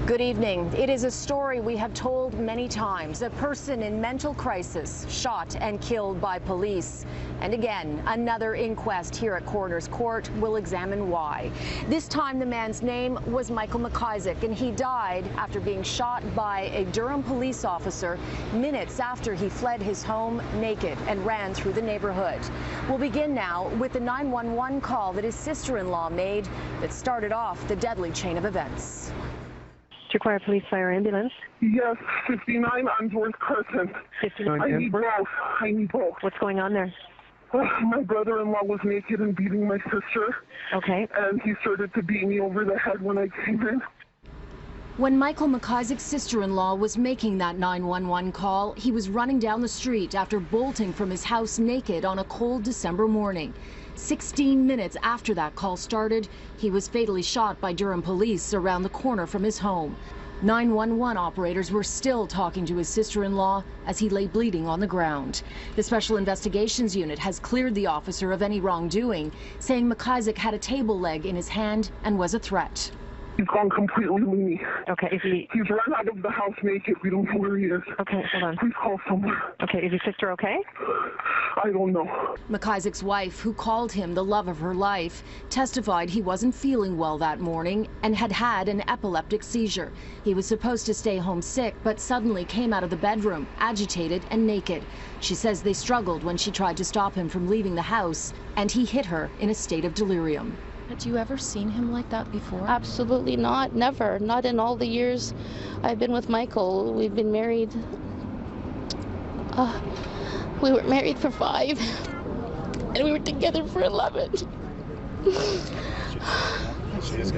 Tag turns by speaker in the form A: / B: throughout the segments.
A: Good evening. It is a story we have told many times. A person in mental crisis shot and killed by police. And again, another inquest here at Coroner's Court will examine why. This time the man's name was Michael Macisaac, and he died after being shot by a Durham police officer minutes after he fled his home naked and ran through the neighborhood. We'll begin now with the 911 call that his sister-in-law made that started off the deadly chain of events.
B: Require police, fire, ambulance?
C: Yes, 59 Unsworth Crescent.
B: 59
C: I need both. I need both.
B: What's going on there?
C: My brother-in-law was naked and beating my sister.
B: Okay.
C: And he started to beat me over the head when I came in.
A: When Michael Macisaac's sister-in-law was making that 911 call, he was running down the street after bolting from his house naked on a cold December morning. 16 minutes after that call started, he was fatally shot by Durham police around the corner from his home. 911 operators were still talking to his sister-in-law as he lay bleeding on the ground. The Special Investigations Unit has cleared the officer of any wrongdoing, saying Macisaac had a table leg in his hand and was a threat.
C: He's gone completely loony.
B: Okay,
C: He's run out of the house naked. We don't know where he is.
B: Okay, hold on.
C: Please call someone.
B: Okay, is your sister okay?
C: I don't know.
A: Macisaac's wife, who called him the love of her life, testified he wasn't feeling well that morning and had had an epileptic seizure. He was supposed to stay home sick, but suddenly came out of the bedroom, agitated and naked. She says they struggled when she tried to stop him from leaving the house, and he hit her in a state of delirium.
D: Had you ever seen him like that before?
E: Absolutely not. Never. Not in all the years I've been with Michael. We've been married. We were married for 5, and we were together for 11.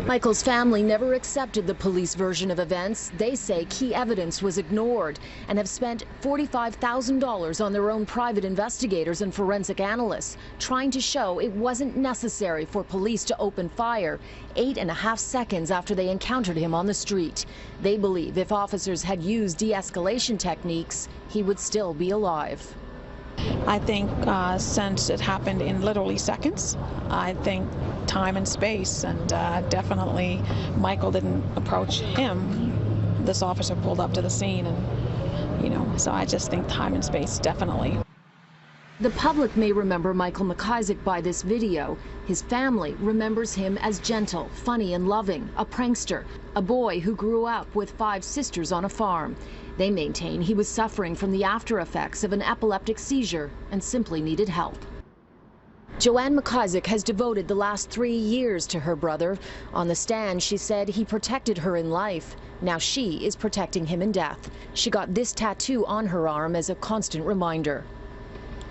A: Michael's family never accepted the police version of events. They say key evidence was ignored and have spent $45,000 on their own private investigators and forensic analysts, trying to show it wasn't necessary for police to open fire 8.5 seconds after they encountered him on the street. They believe if officers had used de-escalation techniques, he would still be alive.
F: I think since it happened in literally seconds, I think time and space, and definitely Michael didn't approach him. This officer pulled up to the scene, and so I just think time and space, definitely.
A: The public may remember Michael Macisaac by this video. His family remembers him as gentle, funny and loving, a prankster, a boy who grew up with 5 sisters on a farm. They maintain he was suffering from the after effects of an epileptic seizure and simply needed help. Joanne Macisaac has devoted the last 3 years to her brother. On the stand, she said he protected her in life. Now she is protecting him in death. She got this tattoo on her arm as a constant reminder.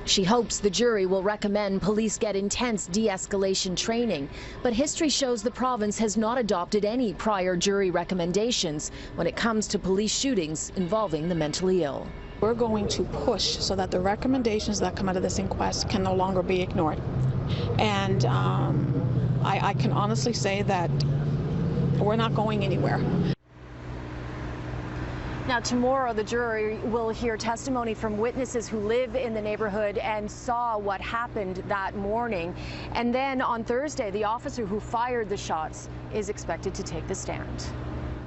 A: She hopes the jury will recommend police get intense de-escalation training, but history shows the province has not adopted any prior jury recommendations when it comes to police shootings involving the mentally ill.
F: We're going to push so that the recommendations that come out of this inquest can no longer be ignored. And I can honestly say that we're not going anywhere.
A: Now, tomorrow, the jury will hear testimony from witnesses who live in the neighborhood and saw what happened that morning. And then on Thursday, the officer who fired the shots is expected to take the stand.